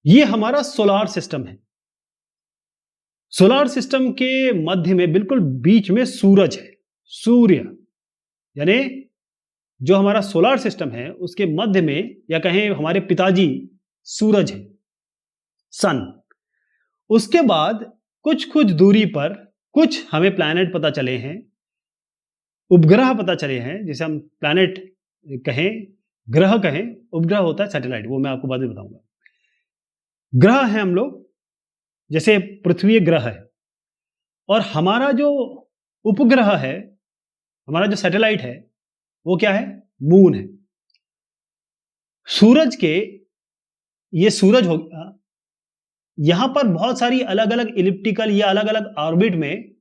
ये हमारा solar system है। सोलार सिस्टम के मध्य में बिल्कुल बीच में सूरज है, सूर्य, यानी जो हमारा सोलार सिस्टम है उसके मध्य में, या कहें हमारे पिताजी सूरज है, सन। उसके बाद कुछ कुछ दूरी पर कुछ हमें प्लैनेट पता चले हैं, उपग्रह पता चले हैं, जिसे हम प्लैनेट कहें, ग्रह कहें, उपग्रह होता है सैटेलाइट, वो मैं आपको बाद में बताऊंगा। ग्रह हैं हम लोग, जैसे पृथ्वी एक ग्रह है, और हमारा जो उपग्रह है, हमारा जो सैटेलाइट है, वो क्या है? मून है। सूरज के, ये सूरज हो गया, यहां पर बहुत सारी अलग अलग इलिप्टिकल या अलग अलग ऑर्बिट में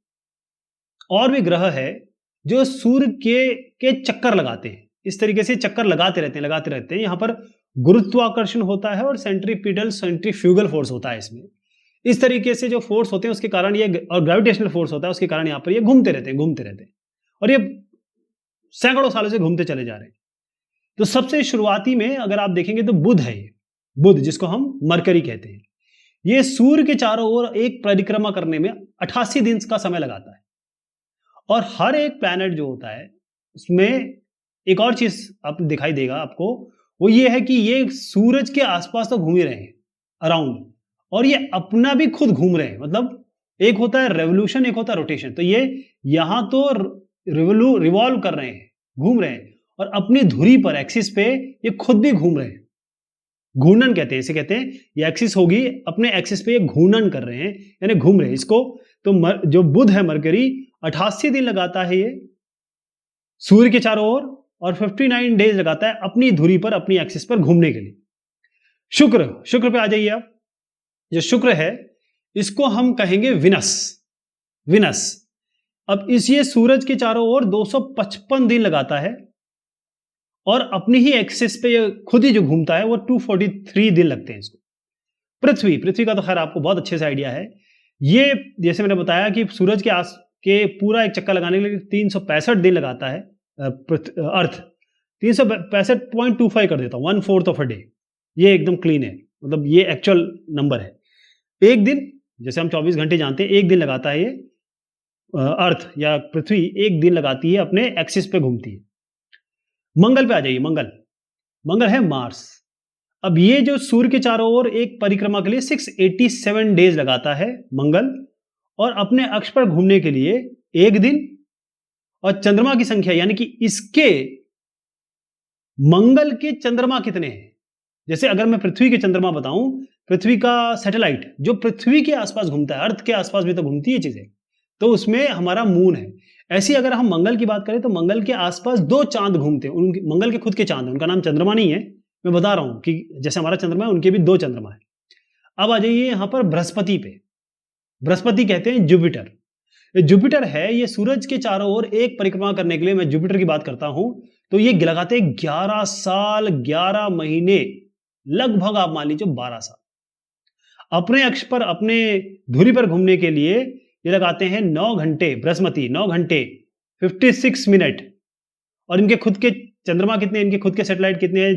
और भी ग्रह है जो सूर्य के चक्कर लगाते हैं। इस तरीके से चक्कर लगाते रहते हैं। यहां पर गुरुत्वाकर्षण होता है और सेंट्रीपिटल सेंट्रीफ्यूगल फोर्स होता है इसमें। इस तरीके से जो फोर्स होते हैं उसके कारण ये, और ग्रेविटेशनल फोर्स होता है उसके कारण यहां पर ये घूमते रहते हैं, और ये सैकड़ों सालों से घूमते चले जा रहे हैं। तो सबसे शुरुआती में अगर आप देखेंगे तो बुध है, ये बुध, जिसको हम मरकरी कहते हैं, ये सूर्य के चारों ओर एक परिक्रमा करने में 88 दिन का समय लगाता है। और हर एक प्लैनेट जो होता है उसमें एक और चीज आप दिखाई देगा आपको, वो ये है कि ये सूरज के आसपास तो घूम ही रहे हैं, अराउंड, और ये अपना भी खुद घूम रहे हैं। मतलब एक होता है रेवोल्यूशन, एक होता है रोटेशन। तो ये यहां तो रिवॉल्व कर रहे हैं, घूम रहे हैं, और अपनी धुरी पर, एक्सिस पे, ये खुद भी घूम रहे हैं। घूर्णन कहते हैं इसे, कहते हैं ये एक्सिस होगी, अपने एक्सिस पे ये घूर्णन कर रहे हैं, यानी घूम रहे हैं इसको। तो जो बुध है, मरकरी, 88 दिन लगाता है ये सूर्य के चारों ओर, और 59 डेज लगाता है अपनी धुरी पर, अपनी एक्सिस पर घूमने के लिए। शुक्र पे आ जाइए आप। जो शुक्र है इसको हम कहेंगे विनस। अब ये सूरज के चारों ओर 255 दिन लगाता है, और अपनी ही एक्सिस पे खुद ही जो घूमता है वो 243 दिन लगते हैं इसको। पृथ्वी का तो खैर आपको बहुत अच्छे से आइडिया है। ये जैसे मैंने बताया कि सूरज के पूरा एक चक्कर लगाने के लिए 365 दिन लगाता है अर्थ। 365.25 कर देता हूं, 1/4 ऑफ अ डे। ये एकदम क्लीन है, मतलब ये एक्चुअल नंबर है। एक दिन, जैसे हम 24 घंटे जानते हैं, एक दिन लगाता है ये अर्थ या पृथ्वी एक दिन लगाती है, अपने एक्सिस पे घूमती है। मंगल पे आ जाइए। मंगल है मार्स। अब ये जो सूर्य के चारों ओर एक परिक्रमा के लिए 687 डेज लगाता है मंगल, और अपने अक्ष पर घूमने के लिए एक दिन, और चंद्रमा की संख्या, यानी कि इसके मंगल के चंद्रमा कितने हैं? जैसे अगर मैं पृथ्वी के चंद्रमा बताऊं, पृथ्वी का सैटेलाइट जो पृथ्वी के आसपास घूमता है, अर्थ के आसपास भी तो घूमती है चीजें, तो उसमें हमारा मून है। ऐसी अगर हम मंगल की बात करें तो मंगल के आसपास 2 चांद घूमते हैं। मंगल के खुद के चांद है, उनका नाम चंद्रमा नहीं है, मैं बता रहा हूं कि जैसे हमारा चंद्रमा है, उनके भी 2 चंद्रमा है। अब आ जाइए यहां पर बृहस्पति पे। बृहस्पति कहते हैं जुपिटर। जुपिटर है, ये सूरज के चारों ओर एक परिक्रमा करने के लिए, मैं जुपिटर की बात करता हूं, तो ये लगाते 11 साल 11 महीने, लगभग आप मान लीजिए 12 साल अपने अक्ष पर, अपने धुरी पर घूमने के लिए ये लगाते हैं 9 घंटे। बृहस्पति 9 घंटे 56 मिनट। और इनके खुद के चंद्रमा कितने, इनके खुद के सैटेलाइट कितने हैं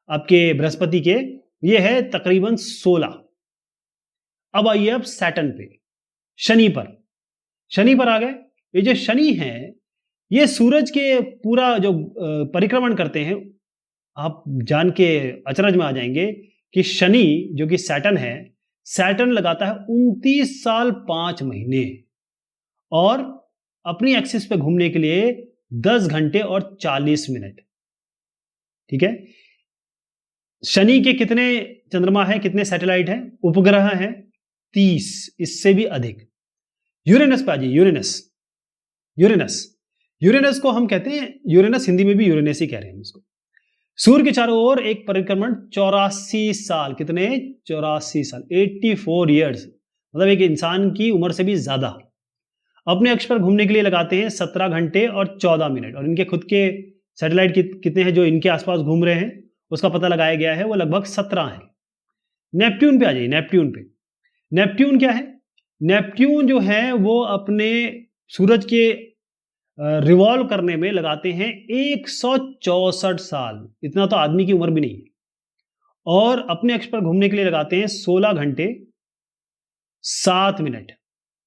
आपके बृहस्पति के? ये है तकरीबन 16। अब आइए अब सैटर्न पे, शनि पर आ गए। ये जो शनि है, ये सूरज के पूरा जो परिक्रमण करते हैं, आप जान के अचरज में आ जाएंगे कि शनि जो कि सैटर्न है, सैटर्न लगाता है 29 साल 5 महीने, और अपनी एक्सिस पे घूमने के लिए 10 घंटे और 40 मिनट। ठीक है। शनि के कितने चंद्रमा है, कितने सैटेलाइट हैं, उपग्रह हैं? 30, इससे भी अधिक। यूरेनस पे आ जाइए। यूरेनस को हम कहते हैं, यूरेनस हिंदी में भी यूरेनस ही कह रहे हैं इसको। सूर्य के चारों ओर एक परिक्रमण 84 साल, कितने? 84 साल, 84 ईयर्स, मतलब एक इंसान की उम्र से भी ज्यादा। अपने अक्ष पर घूमने के लिए लगाते हैं 17 घंटे और 14 मिनट। और इनके खुद के सैटेलाइट कितने हैं जो इनके आसपास घूम रहे हैं, उसका पता लगाया गया है, वो लगभग 17 है। नेपट्यून पे आ जाइए। नेपट्यून क्या है? नेपट्यून जो है वो अपने सूरज के रिवॉल्व करने में लगाते हैं 164 साल। इतना तो आदमी की उम्र भी नहीं है। और अपने अक्ष पर घूमने के लिए लगाते हैं 16 घंटे 7 मिनट।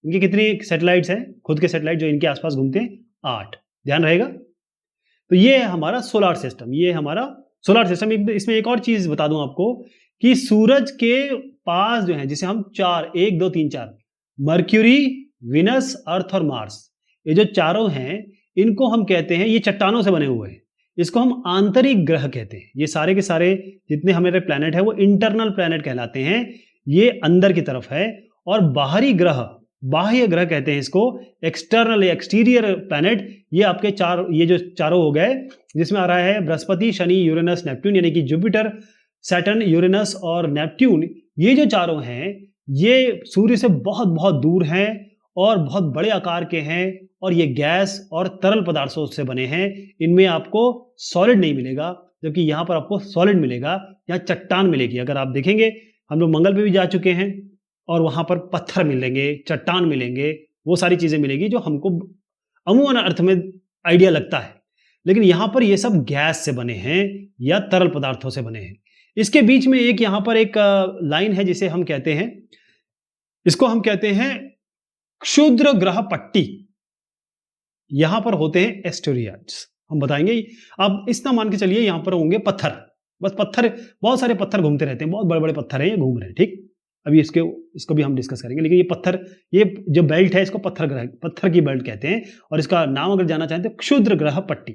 इनकी कितनी सैटेलाइट्स हैं, खुद के सैटेलाइट जो इनके आसपास घूमते हैं? 8। ध्यान रहेगा। तो ये है हमारा सोलर सिस्टम, ये हमारा सोलर सिस्टम। इसमें एक और चीज बता दूं आपको कि सूरज के पास जो है, जिसे हम 4 1 2 3 4 मर्क्यूरी, विनस, अर्थ और मार्स, ये जो चारों हैं, इनको हम कहते हैं, ये चट्टानों से बने हुए हैं, इसको हम आंतरिक ग्रह कहते हैं। ये सारे के सारे जितने हमारे प्लैनेट है वो इंटरनल प्लैनेट कहलाते हैं, ये अंदर की तरफ है। और बाहरी ग्रह, बाह्य ग्रह कहते हैं इसको, एक्सटर्नल एक्सटीरियर प्लैनेट, ये आपके ये जो चारों हो गए, जिसमें आ रहा है बृहस्पति, शनि, यूरेनस, नेपट्टून, यानी कि जुपिटर, सैटर्न, यूरेनस और नेपट्टून। ये जो चारों हैं ये सूर्य से बहुत बहुत दूर हैं और बहुत बड़े आकार के हैं, और ये गैस और तरल पदार्थों से बने हैं। इनमें आपको सॉलिड नहीं मिलेगा, जबकि यहां पर आपको सॉलिड मिलेगा, यहाँ चट्टान मिलेगी। अगर आप देखेंगे, हम लोग मंगल पे भी जा चुके हैं और वहां पर पत्थर मिलेंगे, चट्टान मिलेंगे, वो सारी चीजें मिलेगी जो हमको अमूमन अर्थ में आइडिया लगता है। लेकिन यहां पर ये सब गैस से बने हैं या तरल पदार्थों से बने हैं। इसके बीच में एक यहां पर एक लाइन है जिसे हम कहते हैं, इसको हम कहते हैं क्षुद्र ग्रह पट्टी। यहां पर होते हैं एस्टेरॉयड्स, हम बताएंगे। आप इतना मान के चलिए, यहां पर होंगे पत्थर, बस पत्थर, बहुत सारे पत्थर घूमते रहते हैं, बहुत बड़े बड़े पत्थर हैं, ये घूम रहे हैं, ठीक। अभी इसको भी हम डिस्कस करेंगे। लेकिन ये पत्थर, ये जो बेल्ट है, इसको पत्थर की बेल्ट कहते हैं, और इसका नाम अगर जानना चाहें तो क्षुद्र ग्रह पट्टी।